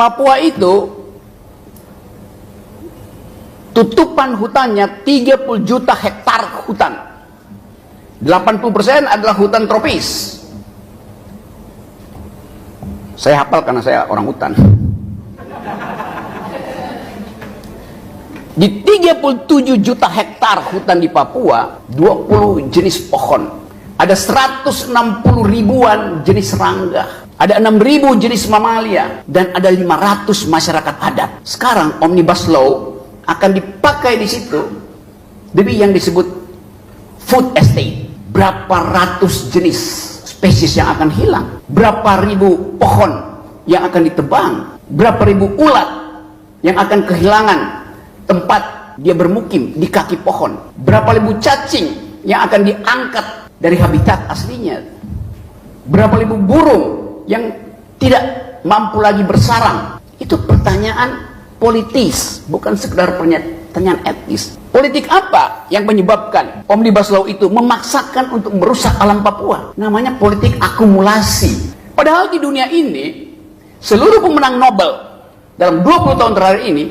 Papua itu tutupan hutannya 30 juta hektar hutan. 80% adalah hutan tropis. Saya hafal karena saya orang hutan. Di 37 juta hektar hutan di Papua, 20 jenis pohon. Ada 160 ribuan jenis serangga. Ada 6.000 jenis mamalia. Dan ada 500 masyarakat adat. Sekarang Omnibus Law akan dipakai di situ demi yang disebut food estate. Berapa ratus jenis spesies yang akan hilang, berapa ribu pohon yang akan ditebang, berapa ribu ulat yang akan kehilangan tempat dia bermukim di kaki pohon, berapa ribu cacing yang akan diangkat dari habitat aslinya, berapa ribu burung yang tidak mampu lagi bersarang. Itu pertanyaan politis, bukan sekedar pertanyaan etis. Politik apa yang menyebabkan Omnibus Law itu memaksakan untuk merusak alam Papua? Namanya politik akumulasi. Padahal di dunia ini, seluruh pemenang Nobel dalam 20 tahun terakhir ini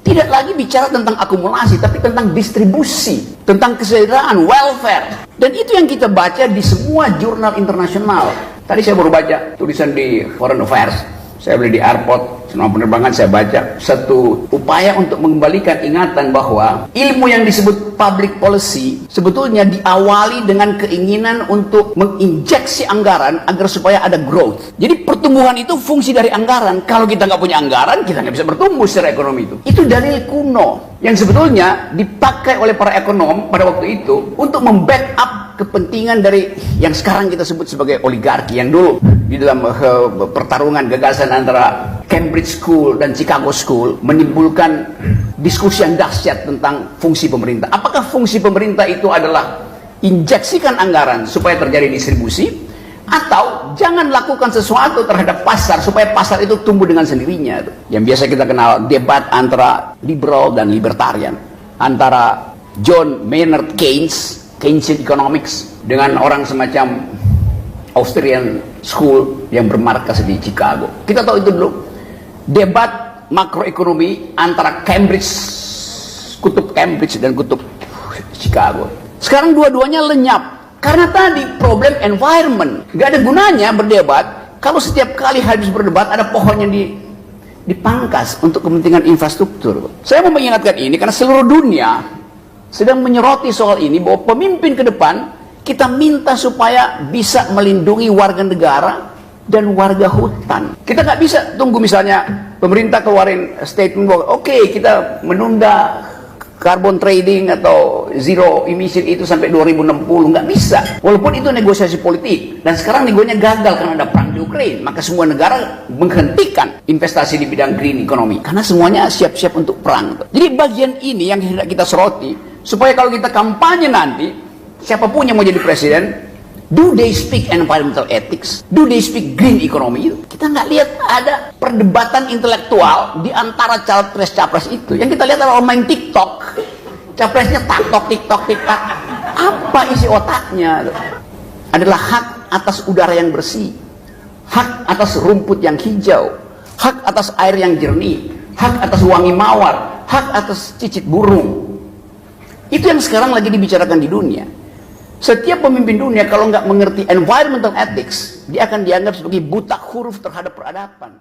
tidak lagi bicara tentang akumulasi, tapi tentang distribusi, tentang kesejahteraan, welfare. Dan itu yang kita baca di semua jurnal internasional. Tadi saya baru baca tulisan di Foreign Affairs. Saya beli di airport, selama penerbangan saya baca satu upaya untuk mengembalikan ingatan bahwa ilmu yang disebut public policy sebetulnya diawali dengan keinginan untuk menginjeksi anggaran agar supaya ada growth. Jadi pertumbuhan itu fungsi dari anggaran. Kalau kita nggak punya anggaran, kita nggak bisa bertumbuh secara ekonomi itu. Itu dalil kuno yang sebetulnya dipakai oleh para ekonom pada waktu itu untuk membackup kepentingan dari yang sekarang kita sebut sebagai oligarki, yang dulu di dalam pertarungan gagasan antara Cambridge School dan Chicago School menimbulkan diskusi yang dahsyat tentang fungsi pemerintah. Apakah fungsi pemerintah itu adalah injeksikan anggaran supaya terjadi distribusi, atau jangan lakukan sesuatu terhadap pasar supaya pasar itu tumbuh dengan sendirinya? Yang biasa kita kenal debat antara liberal dan libertarian, antara John Maynard Keynes, Keynesian Economics, dengan orang semacam Austrian School yang bermarkas di Chicago. Kita tahu itu dulu debat makroekonomi antara kutub Cambridge dan kutub Chicago. Sekarang dua-duanya lenyap karena tadi problem environment. Gak ada gunanya berdebat kalau setiap kali habis berdebat ada pohon yang dipangkas untuk kepentingan infrastruktur. Saya mau mengingatkan ini karena seluruh dunia sedang menyoroti soal ini, bahwa pemimpin ke depan kita minta supaya bisa melindungi warga negara dan warga hutan. Kita nggak bisa tunggu misalnya pemerintah keluarin statement bahwa oke, kita menunda carbon trading atau zero emission itu sampai 2060. Nggak bisa. Walaupun itu negosiasi politik. Dan sekarang negonya gagal karena ada perang di Ukraina. Maka semua negara menghentikan investasi di bidang green economy. Karena semuanya siap-siap untuk perang. Jadi bagian ini yang hendak kita soroti, supaya kalau kita kampanye nanti, siapapun yang mau jadi presiden, do they speak environmental ethics? Do they speak green economy? Kita nggak lihat ada perdebatan intelektual di antara capres-capres itu. Yang kita lihat adalah orang main TikTok. Capresnya tiktok. Apa isi otaknya? Adalah hak atas udara yang bersih, hak atas rumput yang hijau, hak atas air yang jernih, hak atas wangi mawar, hak atas cicit burung. Itu yang sekarang lagi dibicarakan di dunia. Setiap pemimpin dunia kalau nggak mengerti environmental ethics, dia akan dianggap sebagai buta huruf terhadap peradaban.